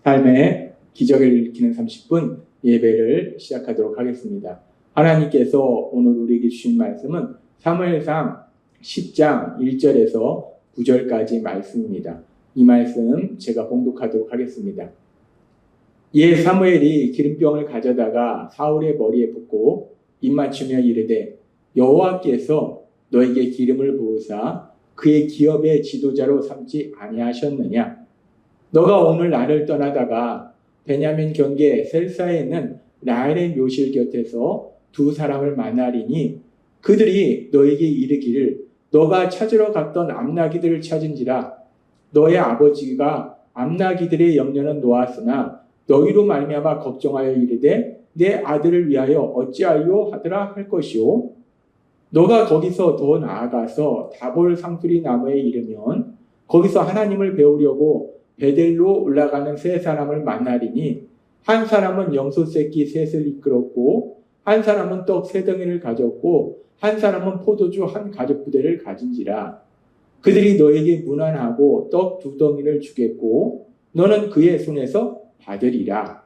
삶의 기적을 일으키는 30분 예배를 시작하도록 하겠습니다. 하나님께서 오늘 우리에게 주신 말씀은 사무엘상 10장 1절에서 9절까지 말씀입니다. 이 말씀 제가 봉독하도록 하겠습니다. 사무엘이 기름병을 가져다가 사울의 머리에 붓고 입맞추며 이르되 여호와께서 너에게 기름을 부으사 그의 기업의 지도자로 삼지 아니하셨느냐? 너가 오늘 나를 떠나다가 베냐민 경계 셀사에 있는 라헬의 묘실 곁에서 두 사람을 만나리니 그들이 너에게 이르기를 너가 찾으러 갔던 암나기들을 찾은지라 너의 아버지가 암나기들의 영년은 놓았으나 너희로 말미암아 걱정하여 이르되 내 아들을 위하여 어찌하여 하더라 할 것이요 너가 거기서 더 나아가서 다볼 상수리 나무에 이르면 거기서 하나님을 배우려고 베델로 올라가는 세 사람을 만나리니 한 사람은 염소 새끼 셋을 이끌었고 한 사람은 떡 세 덩이를 가졌고 한 사람은 포도주 한 가죽 부대를 가진지라 그들이 너에게 문안하고 떡 두 덩이를 주겠고 너는 그의 손에서 받으리라.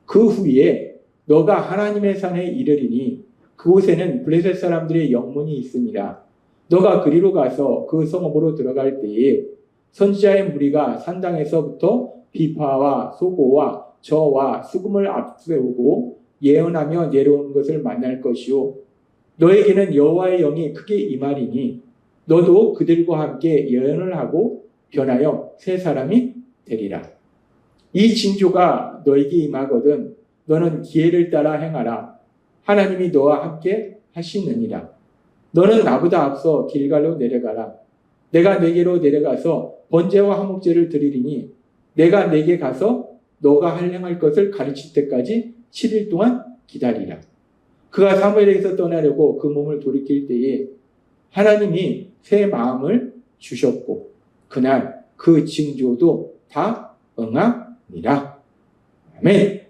그 후에 너가 하나님의 산에 이르리니 그곳에는 블레셋 사람들의 영문이 있으니라. 너가 그리로 가서 그 성읍으로 들어갈 때에 선지자의 무리가 산당에서부터 비파와 소고와 저와 수금을 앞세우고 예언하며 내려오는 것을 만날 것이요 너에게는 여호와의 영이 크게 임하리니 너도 그들과 함께 예언을 하고 변하여 새 사람이 되리라. 이 징조가 너에게 임하거든 너는 기회를 따라 행하라. 하나님이 너와 함께 하시느니라. 너는 나보다 앞서 길갈로 내려가라. 내가 네게로 내려가서 번제와 화목제를 드리리니 내가 네게 가서 너가 행할 것을 가르칠 때까지 7일 동안 기다리라. 그가 사무엘에게서 떠나려고 그 몸을 돌이킬 때에 하나님이 새 마음을 주셨고 그날 그 징조도 다 응하니라. 아멘.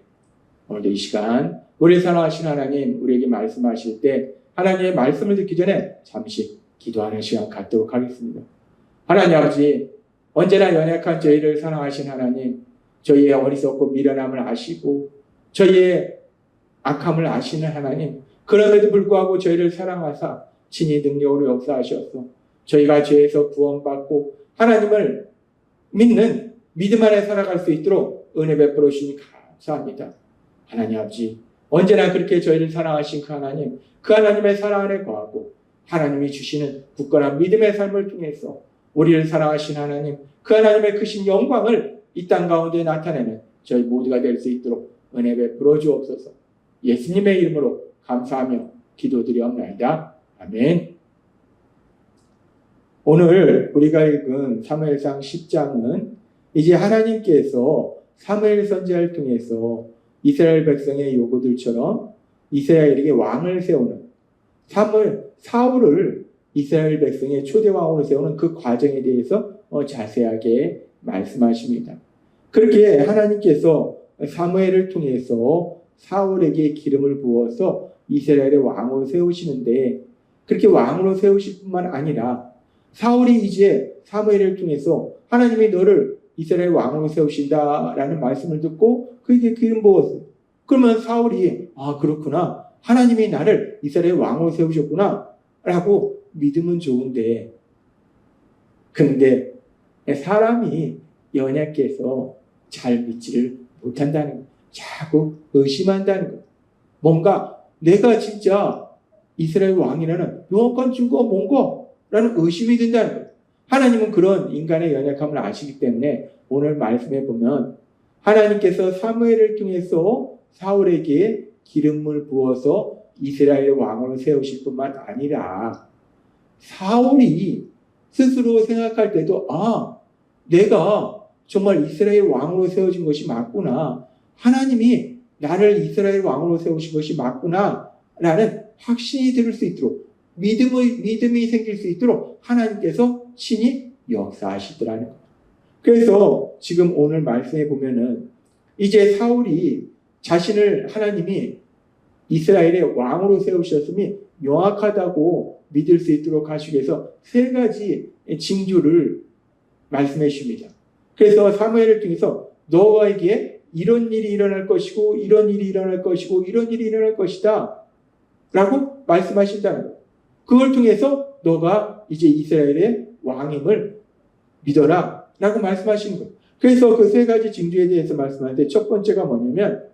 오늘도 이 시간 우리 사랑하신 하나님 우리에게 말씀하실 때 하나님의 말씀을 듣기 전에 잠시 기도하는 시간 갖도록 하겠습니다. 하나님 아버지 언제나 연약한 저희를 사랑하신 하나님 저희의 어리석고 미련함을 아시고 저희의 악함을 아시는 하나님 그럼에도 불구하고 저희를 사랑하사 친히 능력으로 역사하셔서 저희가 죄에서 구원받고 하나님을 믿는 믿음 안에 살아갈 수 있도록 은혜 베풀어 주시니 감사합니다. 하나님 아버지 언제나 그렇게 저희를 사랑하신 그 하나님의 사랑 안에 거하고 하나님이 주시는 굳건한 믿음의 삶을 통해서 우리를 사랑하신 하나님 그 하나님의 크신 영광을 이 땅 가운데 나타내는 저희 모두가 될 수 있도록 은혜 베풀어 주옵소서. 예수님의 이름으로 감사하며 기도드리옵나이다. 아멘. 오늘 우리가 읽은 사무엘상 10장은 이제 하나님께서 사무엘 선지자를 통해서 이스라엘 백성의 요구들처럼 이스라엘에게 왕을 세우는 사울을 이스라엘 백성의 초대 왕으로 세우는 그 과정에 대해서 자세하게 말씀하십니다. 그렇게 하나님께서 사무엘을 통해서 사울에게 기름을 부어서 이스라엘의 왕으로 세우시는데 그렇게 왕으로 세우실 뿐만 아니라 사울이 이제 사무엘을 통해서 하나님이 너를 이스라엘 왕으로 세우신다라는 말씀을 듣고 그에게 기름 부었어요. 그러면 사울이 그렇구나 하나님이 나를 이스라엘 왕으로 세우셨구나 라고 믿으면 좋은데 근데 사람이 연약해서 잘 믿지를 못한다는 거예요. 자꾸 의심한다는 거예요. 뭔가 내가 진짜 이스라엘 왕이라는 영원권 증거 뭔가 라는 의심이 든다는 거예요. 하나님은 그런 인간의 연약함을 아시기 때문에 오늘 말씀해 보면 하나님께서 사무엘을 통해서 사울에게 기름을 부어서 이스라엘 왕으로 세우실 뿐만 아니라 사울이 스스로 생각할 때도 내가 정말 이스라엘 왕으로 세워진 것이 맞구나. 하나님이 나를 이스라엘 왕으로 세우신 것이 맞구나 라는 확신이 들 수 있도록 믿음이 생길 수 있도록 하나님께서 친히 역사하시더라는 거예요. 그래서 지금 오늘 말씀해 보면은 이제 사울이 자신을 하나님이 이스라엘의 왕으로 세우셨음이 명확하다고 믿을 수 있도록 하시기 위해서 세 가지 징조를 말씀해 주십니다. 그래서 사무엘을 통해서 너에게 이런 일이 일어날 것이고 이런 일이 일어날 것이고 이런 일이 일어날 것이다 라고 말씀하신다는 거예요. 그걸 통해서 너가 이제 이스라엘의 왕임을 믿어라 라고 말씀하시는 거예요. 그래서 그 세 가지 징조에 대해서 말씀하는데 첫 번째가 뭐냐면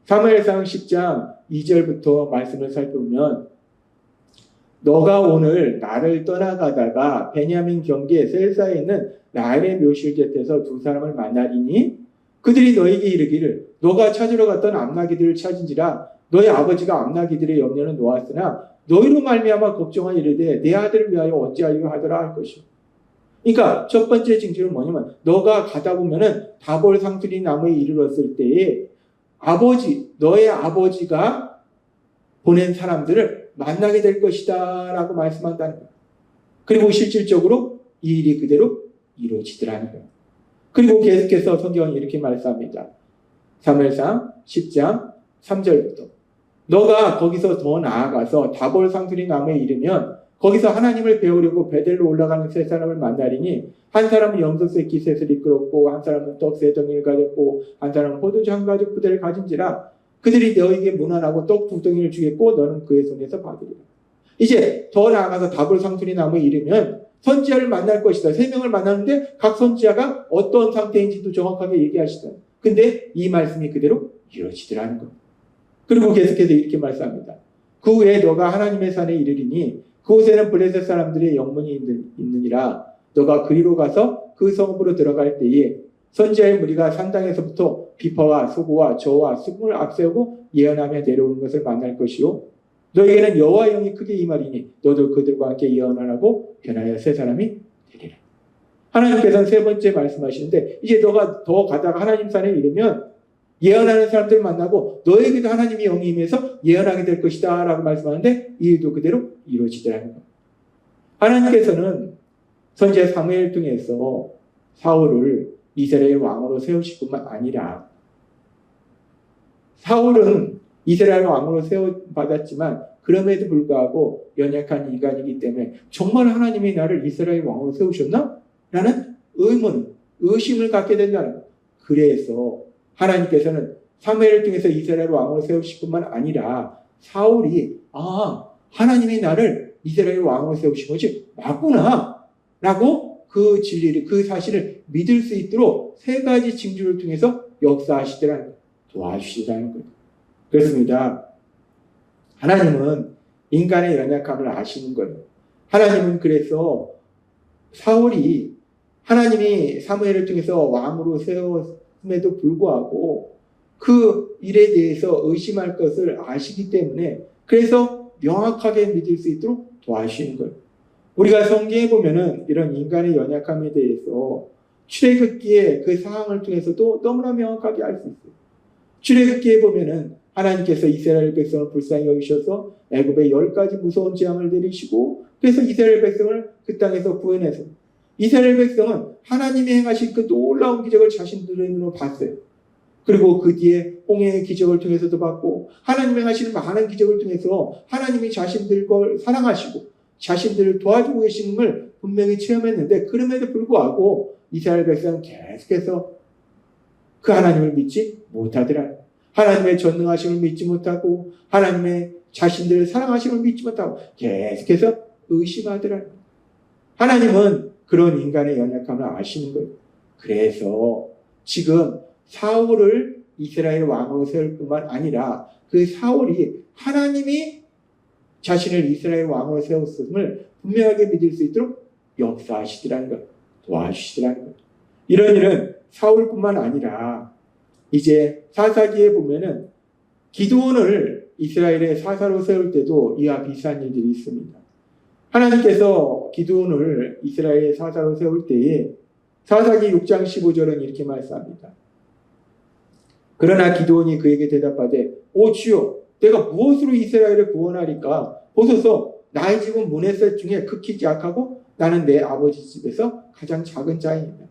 사무엘상 10장 2절부터 말씀을 살펴보면 너가 오늘 나를 떠나가다가 베냐민 경계 셀사에 있는 라헬의 묘실 곁에서 두 사람을 만나리니 그들이 너에게 이르기를 너가 찾으러 갔던 암나기들을 찾은지라 너의 아버지가 암나기들의 염려는 놓았으나 너희로 말미암아 걱정하 이르되 내 아들을 위하여 어찌하려 하더라 할 것이요. 그러니까 첫 번째 징조는 뭐냐면 너가 가다 보면은 다볼 상수리 나무에 이르렀을 때에 너의 아버지가 보낸 사람들을 만나게 될 것이다 라고 말씀한다는 거예요. 그리고 실질적으로 이 일이 그대로 이루어지더라는 거예요. 그리고 계속해서 성경은 이렇게 말씀합니다. 사무엘상 10장 3절부터 너가 거기서 더 나아가서 다볼 상수리 나무에 이르면 거기서 하나님을 배우려고 베델로 올라가는 세 사람을 만나리니 한 사람은 염소새 기셋을 이끌었고 한 사람은 떡 세 덩이를 가졌고 한 사람은 포도주 한 가죽 부대를 가진지라 그들이 너에게 문안하고 떡 두 덩이를 주겠고 너는 그의 손에서 받으리라. 이제 더 나아가서 다볼 상수리 나무에 이르면 선지자를 만날 것이다. 세 명을 만나는데 각 선지자가 어떤 상태인지도 정확하게 얘기하시다. 근데 이 말씀이 그대로 이루어지더라는 것. 그리고 계속해서 이렇게 말씀합니다. 그 후에 너가 하나님의 산에 이르리니 그곳에는 블레셋 사람들의 영문이 있느니라. 너가 그리로 가서 그 성읍으로 들어갈 때에 선지자의 무리가 산당에서부터 비파와 소고와 저와 수금을 앞세우고 예언하며 내려오는 것을 만날 것이요. 너에게는 여호와의 영이 크게 임하리니 너도 그들과 함께 예언을 하고 변하여 새 사람이 되리라. 하나님께서는 세 번째 말씀하시는데 이제 너가 더 가다가 하나님 산에 이르면 예언하는 사람들을 만나고 너에게도 하나님의 영이 임해서 예언하게 될 것이다 라고 말씀하는데 이 일도 그대로 이루어지더라는 거예요. 하나님께서는 선지자 사무엘 통해서 사울을 이스라엘 왕으로 세우실 뿐만 아니라 사울은 이스라엘 왕으로 세워받았지만 그럼에도 불구하고 연약한 인간이기 때문에 정말 하나님이 나를 이스라엘 왕으로 세우셨나? 라는 의심을 갖게 된다는 거예요. 그래서 하나님께서는 사무엘을 통해서 이스라엘 왕으로 세우실 뿐만 아니라 사울이 하나님이 나를 이스라엘 왕으로 세우신 것이 맞구나 라고 그 진리를 그 사실을 믿을 수 있도록 세 가지 징조를 통해서 역사하시더라는 거예요. 도와주시다는 거예요. 그렇습니다. 하나님은 인간의 연약함을 아시는 거예요. 하나님은 그래서 사울이 하나님이 사무엘을 통해서 왕으로 세웠음에도 불구하고 그 일에 대해서 의심할 것을 아시기 때문에 그래서 명확하게 믿을 수 있도록 도와주시는 거예요. 우리가 성경에 보면은 이런 인간의 연약함에 대해서 출애굽기의 그 상황을 통해서도 너무나 명확하게 알 수 있어요. 출애굽기에 보면은 하나님께서 이스라엘 백성을 불쌍히 여기셔서 애굽에 10가지 무서운 재앙을 내리시고 그래서 이스라엘 백성을 그 땅에서 구해내서 이스라엘 백성은 하나님이 행하신 그 놀라운 기적을 자신들의 눈으로 봤어요. 그리고 그 뒤에 홍해의 기적을 통해서도 봤고 하나님이 행하시는 많은 기적을 통해서 하나님이 자신들 걸 사랑하시고 자신들을 도와주고 계시는 걸 분명히 체험했는데 그럼에도 불구하고 이스라엘 백성은 계속해서 그 하나님을 믿지 못하더라. 하나님의 전능하심을 믿지 못하고 하나님의 자신들을 사랑하심을 믿지 못하고 계속해서 의심하더라. 하나님은 그런 인간의 연약함을 아시는 거예요. 그래서 지금 사울을 이스라엘 왕으로 세울 뿐만 아니라 그 사울이 하나님이 자신을 이스라엘 왕으로 세웠음을 분명하게 믿을 수 있도록 역사하시더라는 것, 도와주시더라는 것. 이런 일은 사울뿐만 아니라 이제 사사기에 보면은 기드온을 이스라엘의 사사로 세울 때도 이와 비슷한 일들이 있습니다. 하나님께서 기드온을 이스라엘의 사사로 세울 때에 사사기 6장 15절은 이렇게 말씀합니다. 그러나 기드온이 그에게 대답하되 오 주여 내가 무엇으로 이스라엘을 구원하리까? 보소서 나의 집은 문에셋 중에 극히 약하고 나는 내 아버지 집에서 가장 작은 자입니다.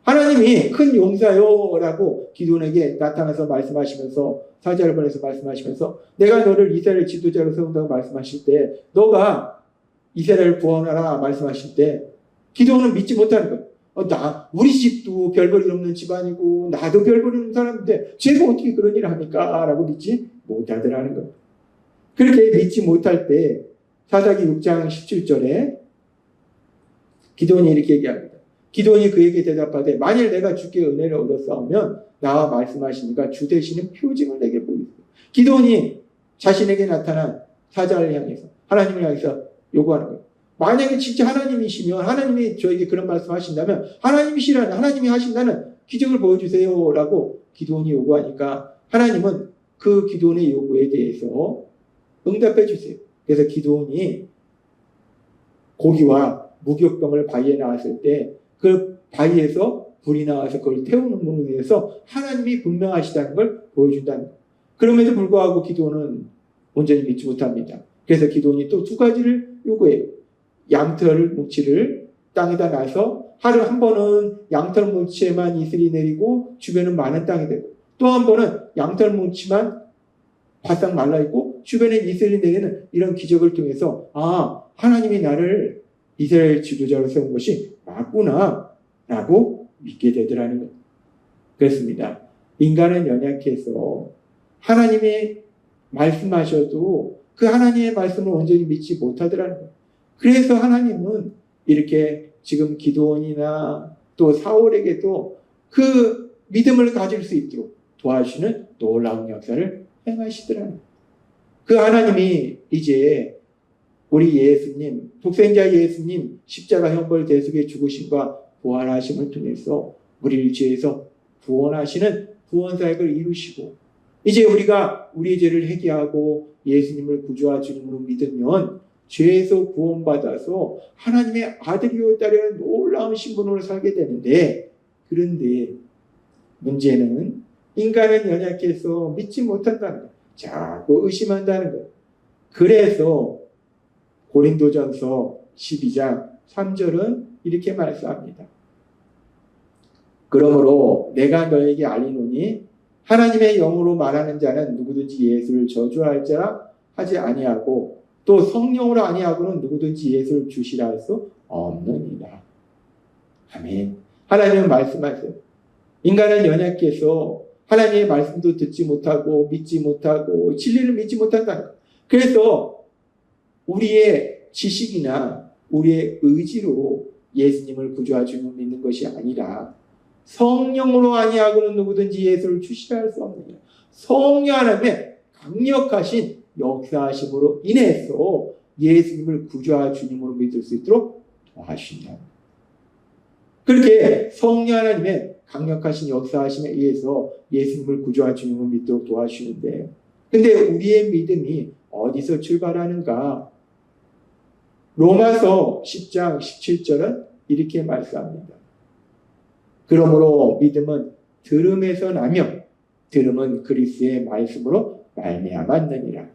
하나님이 큰 용사요라고 기드온에게 나타나서 말씀하시면서 사자를 보내서 말씀하시면서 내가 너를 이스라엘 지도자로 세운다고 말씀하실 때 너가 이스라엘을 구원하라 말씀하실 때 기드온은 믿지 못하는 거예요. 우리 집도 별 볼 일 없는 집안이고 나도 별 볼 일 없는 사람인데 쟤가 어떻게 그런 일을 합니까? 라고 믿지 못하더라는 거예요. 그렇게 믿지 못할 때 사사기 6장 17절에 기드온이 이렇게 얘기합니다. 기드온이 그에게 대답하되 만일 내가 주께 은혜를 얻었사오면 나와 말씀하시니까 주 되시는 표징을 내게 보이소서. 기드온이 자신에게 나타난 사자를 향해서 하나님을 향해서 요구하는 거예요. 만약에 진짜 하나님이시면 하나님이 저에게 그런 말씀하신다면 하나님이시라는 하나님이 하신다는 기적을 보여주세요 라고 기드온이 요구하니까 하나님은 그 기드온의 요구에 대해서 응답해 주세요. 그래서 기드온이 고기와 무교병을 바위에 나왔을 때 그 바위에서 불이 나와서 그걸 태우는 문에 의해서 하나님이 분명하시다는 걸 보여준다는 거예요. 그럼에도 불구하고 기드온은 온전히 믿지 못합니다. 그래서 기드온이 또 두 가지를 요구해요. 양털 뭉치를 땅에다 놔서 하루 한 번은 양털 뭉치에만 이슬이 내리고 주변은 많은 땅이 되고 또 한 번은 양털 뭉치만 바싹 말라있고 주변에 이슬이 내리는 이런 기적을 통해서 하나님이 나를 이스라엘 지도자로 세운 것이 맞구나 라고 믿게 되더라는 것. 그렇습니다. 인간은 연약해서 하나님이 말씀하셔도 그 하나님의 말씀을 온전히 믿지 못하더라는 것. 그래서 하나님은 이렇게 지금 기드온이나 또 사울에게도 그 믿음을 가질 수 있도록 도와주시는 놀라운 역사를 행하시더라는 거예요. 그 하나님이 이제 우리 예수님, 독생자 예수님 십자가 형벌 대속의 죽으심과 부활하심을 통해서 우리를 죄에서 구원하시는 구원사역을 이루시고 이제 우리가 우리의 죄를 회개하고 예수님을 구주와 주님으로 믿으면 죄에서 구원받아서 하나님의 아들이요 딸이라는 놀라운 신분으로 살게 되는데 그런데 문제는 인간은 연약해서 믿지 못한다는 거예요. 자꾸 의심한다는 거예요. 그래서 고린도전서 12장 3절은 이렇게 말씀합니다. 그러므로 내가 너에게 알리노니 하나님의 영으로 말하는 자는 누구든지 예수를 저주할 자 하지 아니하고 또 성령으로 아니하고는 누구든지 예수를 주시라 할 수 없느니라. 아멘. 하나님은 말씀하세요. 인간은 연약해서 하나님의 말씀도 듣지 못하고 믿지 못하고 진리를 믿지 못한다는 거예요. 그래서 우리의 지식이나 우리의 의지로 예수님을 구주와 주님을 믿는 것이 아니라 성령으로 아니하고는 누구든지 예수를 주시라 할 수 없느니라. 성령 하나님의 강력하신 역사하심으로 인해서 예수님을 구주와 주님으로 믿을 수 있도록 도와주신다. 그렇게 성령 하나님의 강력하신 역사하심에 의해서 예수님을 구주와 주님으로 믿도록 도와주시는데 근데 우리의 믿음이 어디서 출발하는가? 로마서 10장 17절은 이렇게 말씀합니다. 그러므로 믿음은 들음에서 나며 들음은 그리스도의 말씀으로 말미암았느니라.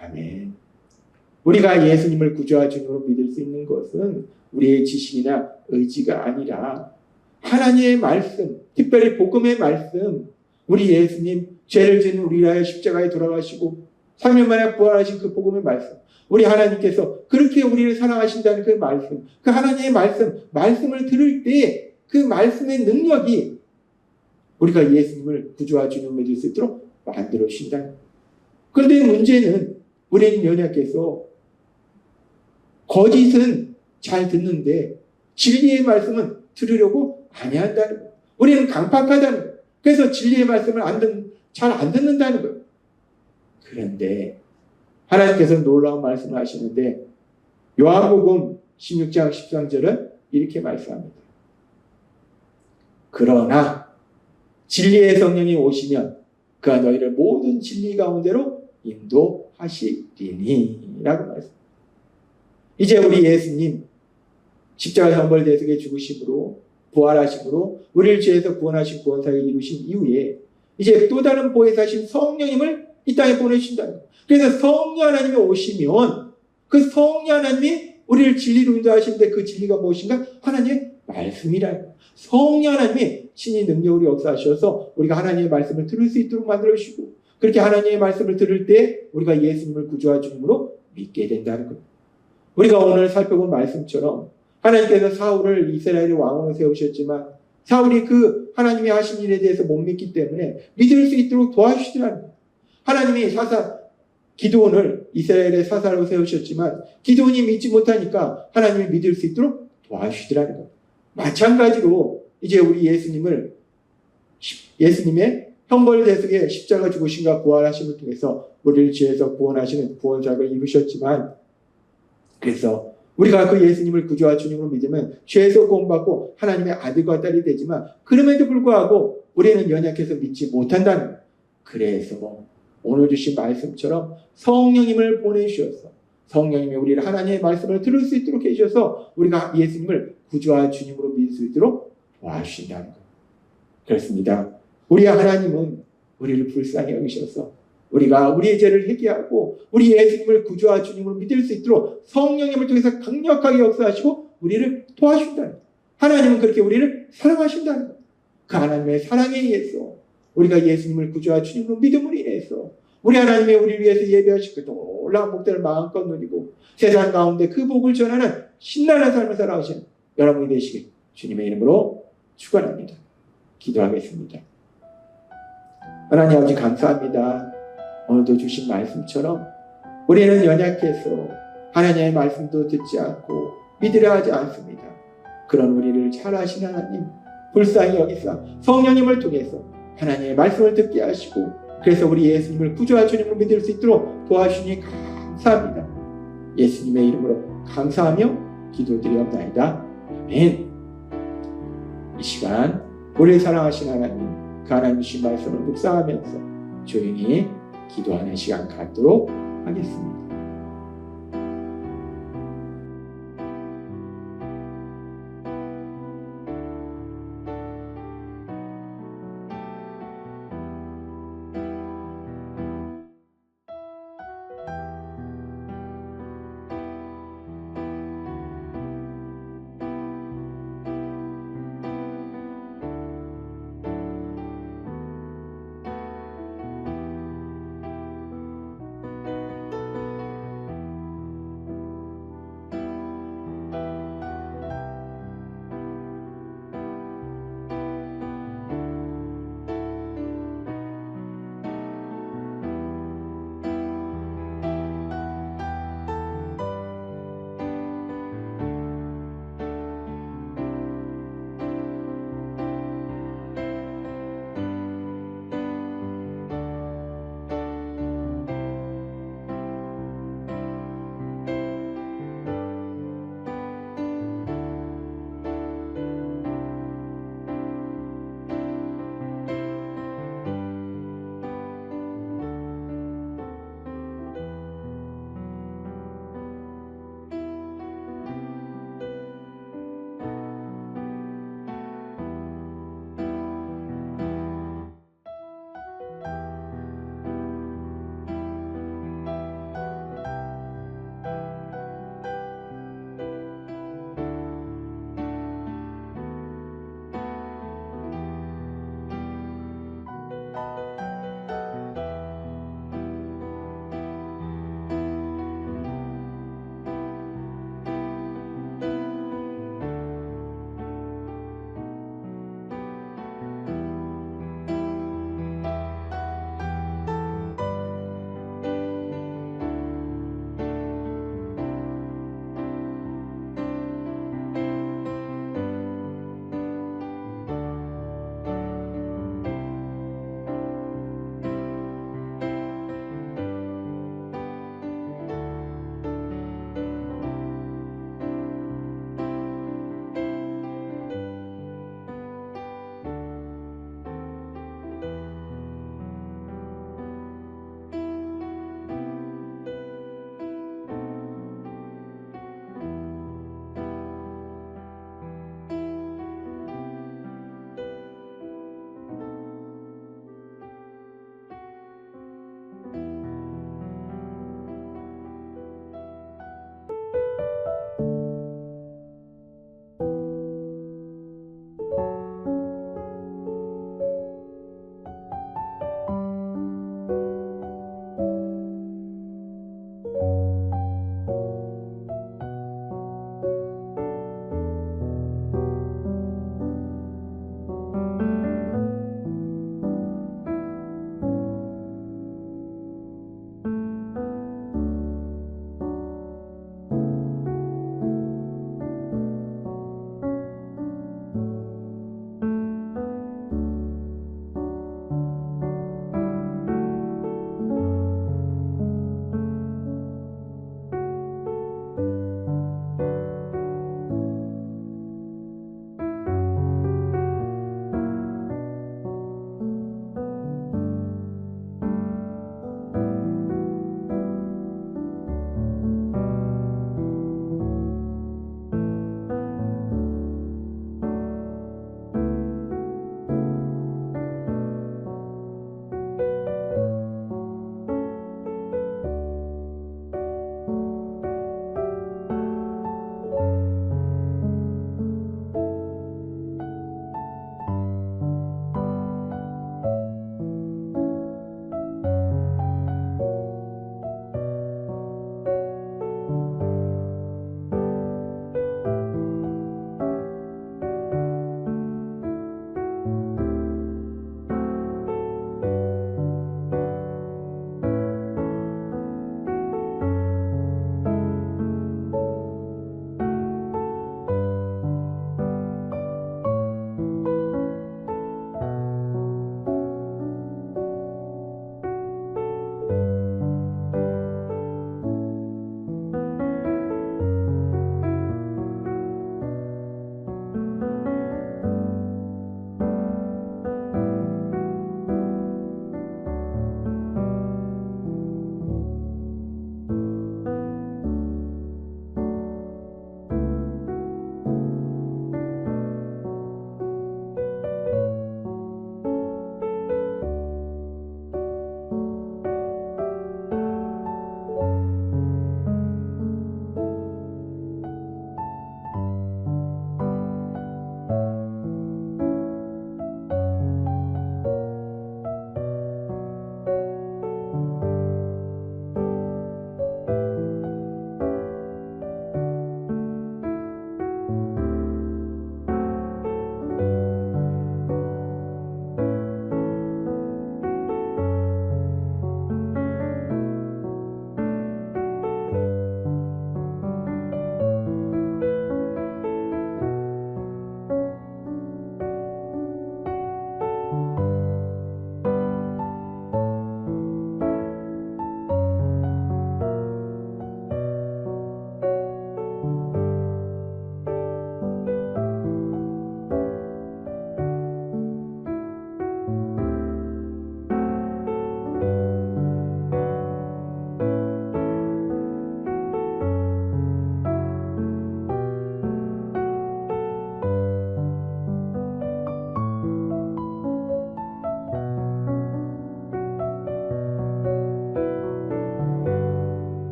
아멘. 우리가 예수님을 구주와 주님으로 믿을 수 있는 것은 우리의 지식이나 의지가 아니라 하나님의 말씀, 특별히 복음의 말씀, 우리 예수님 죄를 지은 우리를 위하여 십자가에 돌아가시고 3년 만에 부활하신 그 복음의 말씀, 우리 하나님께서 그렇게 우리를 사랑하신다는 그 말씀, 그 하나님의 말씀을 들을 때 그 말씀의 능력이 우리가 예수님을 구주와 주님으로 믿을 수 있도록 만들어 주신다. 그런데 문제는 우리는 연약해서 거짓은 잘 듣는데 진리의 말씀은 들으려고 아니한다는 거예요. 우리는 강팍하다는 거예요. 그래서 진리의 말씀을 잘 안 듣는다는 거예요. 그런데 하나님께서 놀라운 말씀을 하시는데 요한복음 16장 13절은 이렇게 말씀합니다. 그러나 진리의 성령이 오시면 그가 너희를 모든 진리 가운데로 인도하시리니 라고 말씀합니다. 이제 우리 예수님 십자가 형벌 대속의 죽으심으로 부활하심으로 우리를 죄에서 구원하신 구원사역을 이루신 이후에 이제 또 다른 보혜사신 성령님을 이 땅에 보내주신다는 거예요. 그래서 성령 하나님이 오시면 그 성령 하나님이 우리를 진리로 인도하시는데 그 진리가 무엇인가? 하나님의 말씀이라는 거예요. 성령 하나님이 친히 능력으로 역사하셔서 우리가 하나님의 말씀을 들을 수 있도록 만들어주시고 그렇게 하나님의 말씀을 들을 때 우리가 예수님을 구주와 주님으로 믿게 된다는 거예요. 우리가 오늘 살펴본 말씀처럼 하나님께서 사울을 이스라엘의 왕으로 세우셨지만 사울이 그 하나님이 하신 일에 대해서 못 믿기 때문에 믿을 수 있도록 도와주시더라는 거예요. 하나님이 기드온을 이스라엘의 사사로 세우셨지만 기드온이 믿지 못하니까 하나님이 믿을 수 있도록 도와주시더라는 거예요. 마찬가지로 이제 우리 예수님의 형벌대속의 십자가 죽으심과 부활하심을 통해서 우리를 죄에서 구원하시는 구원사역을 이루셨지만, 그래서 우리가 그 예수님을 구주와 주님으로 믿으면 죄에서 구원받고 하나님의 아들과 딸이 되지만 그럼에도 불구하고 우리는 연약해서 믿지 못한다는 거예요. 그래서 오늘 주신 말씀처럼 성령님을 보내주셔서 성령님이 우리를 하나님의 말씀을 들을 수 있도록 해주셔서 우리가 예수님을 구주와 주님으로 믿을 수 있도록 도와주신다는 거예요. 그렇습니다. 우리 하나님은 우리를 불쌍히 여기셔서 우리가 우리의 죄를 회개하고 우리 예수님을 구주와 주님으로 믿을 수 있도록 성령님을 통해서 강력하게 역사하시고 우리를 도와준다는 거예요. 하나님은 그렇게 우리를 사랑하신다는 거예요. 그 하나님의 사랑에 의해서 우리가 예수님을 구주와 주님으로 믿음으로 인해서 우리 하나님의 우리를 위해서 예배하신 그 놀라운 복들을 마음껏 누리고 세상 가운데 그 복을 전하는 신나는 삶을 살아가시는 여러분이 되시길 주님의 이름으로 축원합니다. 기도하겠습니다. 하나님 아버지 감사합니다. 오늘도 주신 말씀처럼 우리는 연약해서 하나님의 말씀도 듣지 않고 믿으려 하지 않습니다. 그런 우리를 잘 아신 하나님, 불쌍히 여기사 성령님을 통해서 하나님의 말씀을 듣게 하시고 그래서 우리 예수님을 구주와 주님으로 믿을 수 있도록 도와주시니 감사합니다. 예수님의 이름으로 감사하며 기도드리옵나이다. 아멘. 이 시간 우리를 사랑하신 하나님, 그 하나님 주신 말씀을 묵상하면서 조용히 기도하는 시간 갖도록 하겠습니다.